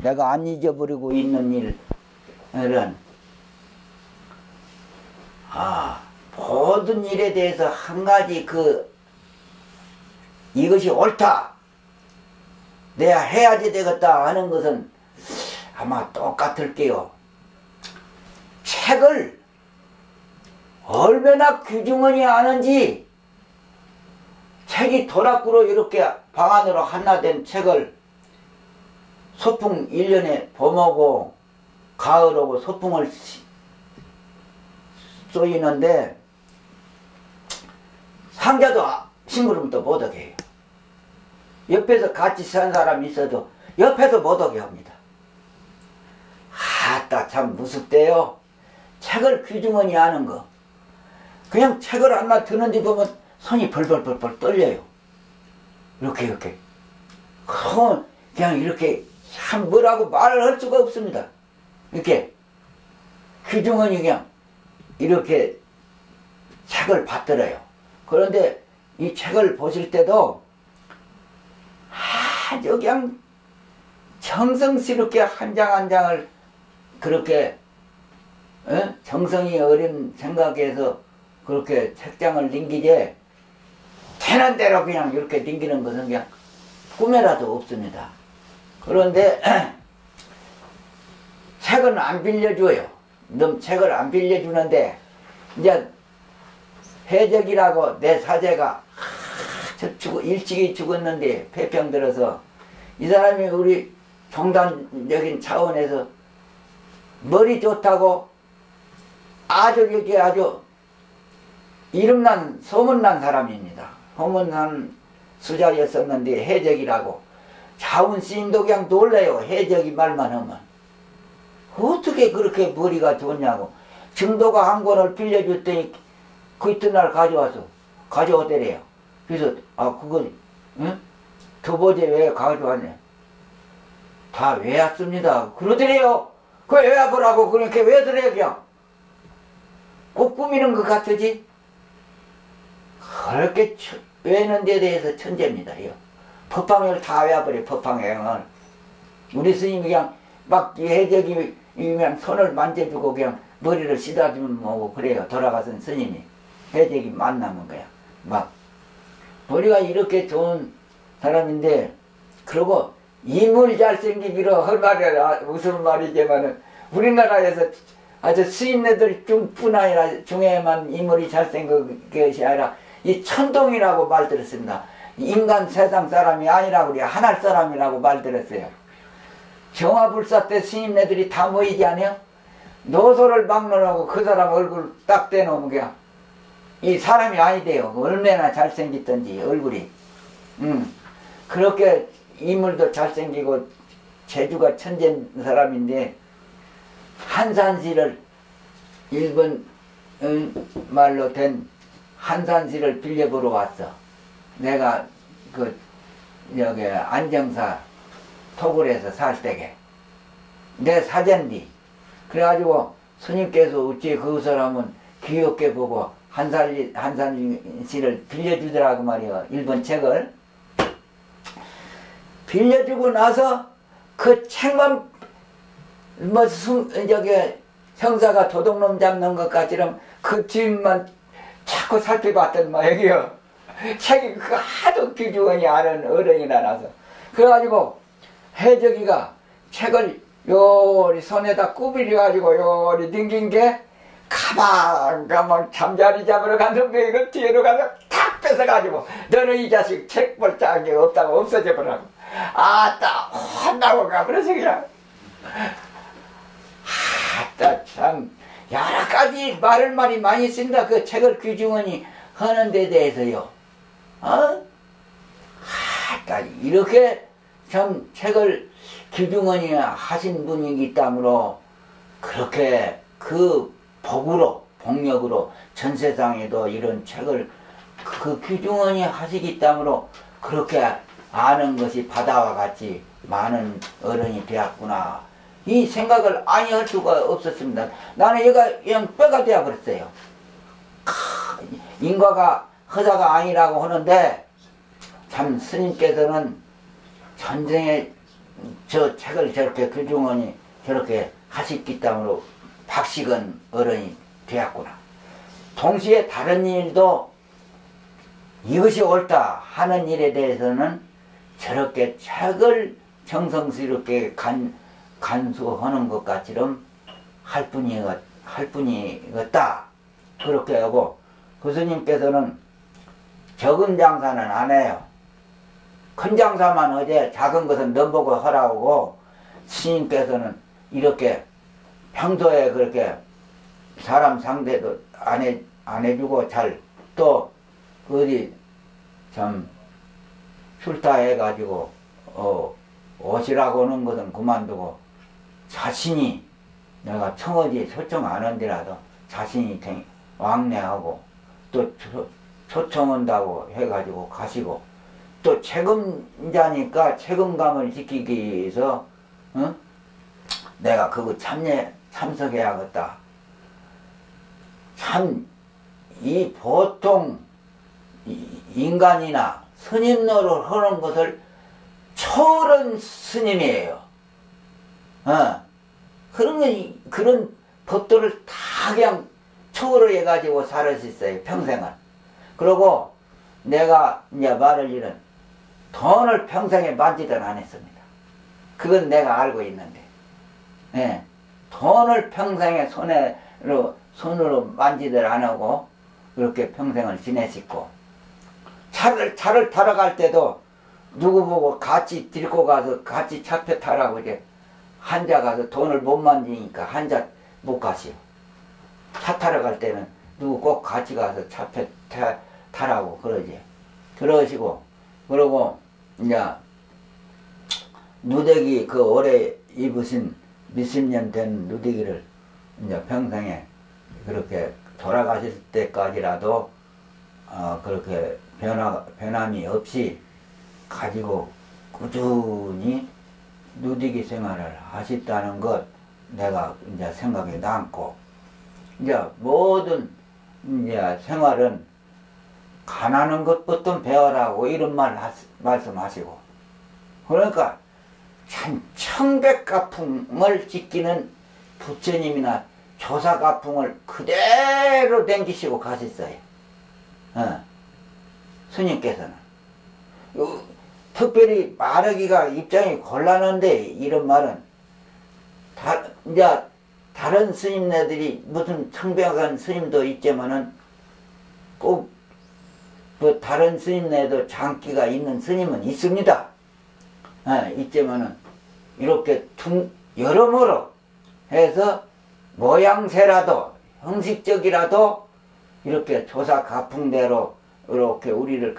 내가 안 잊어버리고 있는 일은 모든 일에 대해서 한 가지 이것이 옳다, 내가 해야지 되겠다 하는 것은 아마 똑같을게요. 책을 얼마나 귀중하니 아는지, 책이 도락구로 이렇게 방 안으로 한나된 책을 소풍 1년에 봄오고 가을오고 소풍을 쏘이는데 상자도 심부름도 못하게 해요. 옆에서 같이 산 사람이 있어도 옆에서 못하게 합니다. 아따 참 무섭대요. 책을 귀중하니 아는 거. 그냥 책을 하나 드는데 보면 손이 벌벌벌벌 떨려요. 이렇게 그냥 이렇게 참 뭐라고 말을 할 수가 없습니다. 이렇게 귀중하니 그냥 이렇게 책을 받들어요. 그런데 이 책을 보실 때도 아주 그냥 정성스럽게 한 장 한 장을 그렇게 정성이 어린 생각에서 그렇게 책장을 넘기지, 되는 대로 그냥 이렇게 넘기는 것은 그냥 꿈에라도 없습니다. 그런데 책은 안 빌려줘요. 책을 안 빌려주는데, 이제 해적이라고 내 사제가 일찍이 죽었는데 폐평 들어서 이 사람이 우리 종단적인 차원에서 머리 좋다고 아주 이름난 소문난 사람입니다. 소문난 수자였었는데 해적이라고. 자운스님도 그냥 놀래요. 해적이 말만 하면. 어떻게 그렇게 머리가 좋냐고. 증도가 한 권을 빌려줬더니 그 이튿날 가져오더래요. 그래서 그걸 도보제 왜 가져왔냐. 다 외웠습니다. 그러더래요. 그 외워보라고. 그렇게 외더래요. 그냥 꼭 꾸미는 것 같으지. 그렇게 외는 데 대해서 천재입니다. 법방을 다 외워버려요. 법방을. 우리 스님이 그냥 막 해적이 그냥 손을 만져주고 그냥 머리를 씻어주면 뭐고 그래요. 돌아가신 스님이. 해적이 만나면 그냥 막 머리가 이렇게 좋은 사람인데, 그러고 인물 잘생기기로 할 말이 무슨 말이지만은 우리나라에서 아주 스님네들 중뿐 아니라 중에만 인물이 잘생긴 것이 아니라 이 천동이라고 말 들었습니다. 인간 세상 사람이 아니라고 그래. 하늘 사람이라고 말 들었어요. 정화불사 때 스님네들이 다 모이지 않아요? 노소를 막론하고 그 사람 얼굴 딱 대놓으면 그냥 이 사람이 아니대요. 얼마나 잘생겼던지 얼굴이. 그렇게 인물도 잘생기고 재주가 천재인 사람인데, 한산시를 일본 말로 된 한산시를 빌려보러 왔어. 내가 여기 안정사 토굴에서 살 때게 내 사제인데, 그래가지고 스님께서 어찌 그 사람은 귀엽게 보고 한산시를 빌려주더라고 말이야. 일본 책을 빌려주고 나서 그 책만 형사가 도둑놈 잡는 것 같지만 그 주인만 자꾸 살펴봤던 모양이요. 책이 그 하도 귀중하니 아는 어른이라 나서. 그래가지고 해적이가 책을 요리 손에다 꾸밀어가지고 요리 등긴 게 가방 잠자리 잡으러 갔는데 이걸 뒤로 가서 탁 뺏어가지고 너는 이 자식 책 볼 짝이 없다고 없어져 버라고. 아따 혼나고 가버려서 그냥. 아따 참 여러 가지 말이 많이 쓴다. 그 책을 귀중하니 하는 데 대해서요. 아따 이렇게 참 책을 귀중하니 하신 분이기 때문에 그렇게 그 복력으로 전 세상에도 이런 책을 그 귀중하니 하시기 때문에 그렇게 아는 것이 바다와 같이 많은 어른이 되었구나. 이 생각을 아니 할 수가 없었습니다. 나는 얘가 그냥 뼈가 되어버렸어요. 인과가 허사가 아니라고 하는데 참 스님께서는 전생에 저 책을 저렇게 규중원이 저렇게 하셨기 때문에 박식은 어른이 되었구나. 동시에 다른 일도 이것이 옳다 하는 일에 대해서는 저렇게 책을 정성스럽게 간수하는 것 같이럼 할 뿐이었다. 그렇게 하고 그 스님께서는 적은 장사는 안 해요. 큰 장사만 어제 작은 것은 넘보고 하라고 스님께서는 이렇게 평소에 그렇게 사람 상대도 안 해주고 잘 또 어디 참 술타 해가지고 옷이라고 하는 것은 그만두고 자신이 내가 청어지 초청 안 한디라도 자신이 왕래하고 또 초청한다고 해가지고 가시고 또 책임자니까 책임감을 지키기 위해서 내가 그거 참석해야겠다. 참 이 보통 인간이나 스님 노릇 하는 것을 초월한 스님이에요. 그런 법도를 다 그냥 초월해 가지고 살았었어요. 평생을. 그리고 내가 이제 말할 일은 돈을 평생에 만지든 안 했습니다. 그건 내가 알고 있는데. 예. 돈을 평생에 손으로 만지들 안 하고 그렇게 평생을 지냈었고 차를 타러 갈 때도 누구 보고 같이 데리고 가서 같이 차표 타라고 이제 한자 가서 돈을 못 만지니까 한자 못 가시오. 차 타러 갈 때는 누구 꼭 같이 가서 차표 타라고 그러지. 그러시고 그러고 이제 누대기 그 올해 입으신 몇십 년 된 누대기를 이제 평생에 그렇게 돌아가실 때까지라도 그렇게 변함이 없이 가지고 꾸준히 누디기 생활을 하셨다는 것 내가 이제 생각에 남고 이제 모든 이제 생활은 가난한 것부터 배워라고 이런 말씀하시고 그러니까 참 청백가풍을 지키는 부처님이나 조사가풍을 그대로 댕기시고 가셨어요. 스님께서는 특별히 말하기가 입장이 곤란한데 이런 말은 이제 다른 스님네들이 무슨 청백한 스님도 있지만은 꼭 뭐 다른 스님네도 장기가 있는 스님은 있습니다. 있지만은 이렇게 여러모로 해서 모양새라도 형식적이라도 이렇게 조사가풍대로 이렇게 우리를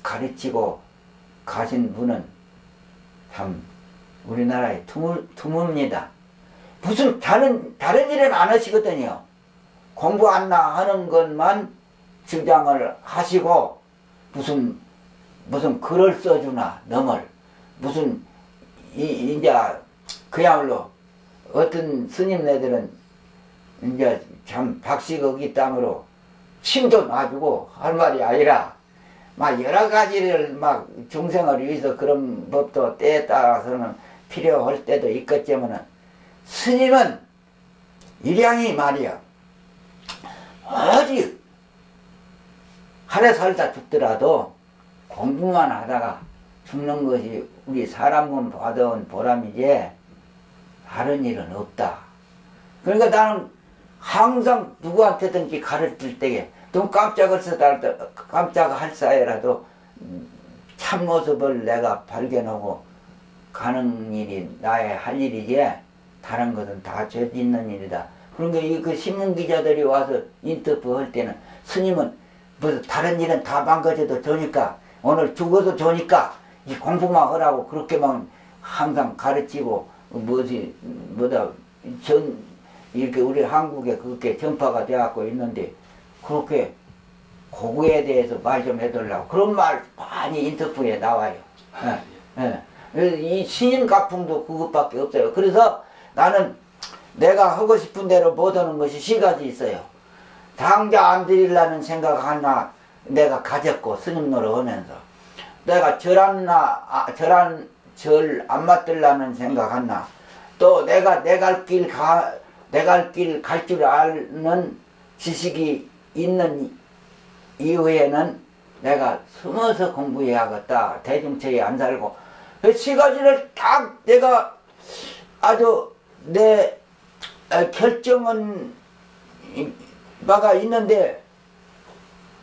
가르치고 가신 분은 참 우리나라에 드뭅니다. 무슨 다른 일은 안 하시거든요. 공부 안 나 하는 것만 주장을 하시고 무슨 글을 써주나 넘을 무슨 이제 그야말로 어떤 스님네들은 이제 참 박식어기 땀으로 침도 놔주고 할 말이 아니라 막 여러 가지를 막 중생을 위해서 그런 법도 때에 따라서는 필요할 때도 있겠지만은 스님은 일양이 말이야 어디 하래 살다 죽더라도 공부만 하다가 죽는 것이 우리 사람은 받아온 보람이지 다른 일은 없다. 그러니까 나는 항상 누구한테든지 가르칠 때에 좀 깜짝할 사이라도 참모습을 내가 발견하고 가는 일이 나의 할 일이지 다른 것은 다 죄 짓는 일이다. 그러니까 그 신문기자들이 와서 인터뷰 할 때는 스님은 무슨 다른 일은 다 망가져도 좋으니까 오늘 죽어도 좋으니까 이 공부만 하라고 그렇게만 항상 가르치고 이렇게 우리 한국에 그렇게 전파가 되어갖고 있는데 그렇게 그거에 대해서 말 좀 해달라고 그런 말 많이 인터뷰에 나와요. 이 신인가풍도 그것밖에 없어요. 그래서 나는 내가 하고 싶은 대로 못하는 것이 4가지 있어요. 당자 안 드리려는 생각 하나 내가 가졌고 스님 노릇 하면서 내가 절한 절 안 맞들라는 생각 하나. 또 내가 내 갈 길 갈 줄 아는 지식이 있는 이후에는 내가 숨어서 공부해야겠다. 대중체에 안 살고. 그 세 가지를 딱 내가 아주 내 결정은 바가 있는데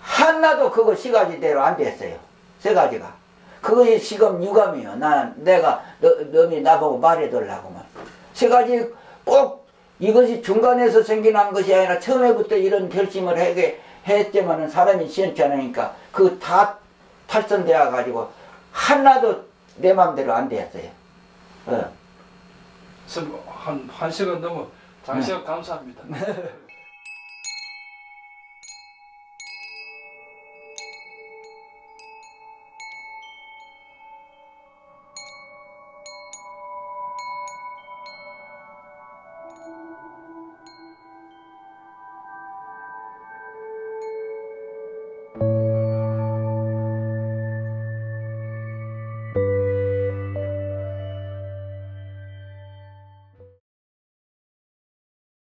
하나도 그거 세 가지대로 안 됐어요. 세 가지가. 그것이 지금 유감이요. 내가 너미 나보고 말해달라고만. 세 가지 꼭 이것이 중간에서 생겨난 것이 아니라 처음에부터 이런 결심을 했지만은 사람이 시원치 않으니까 그 다 탈선되어 가지고 하나도 내 맘대로 안 되었어요. 선생님 한 시간 넘어 장시간 감사합니다.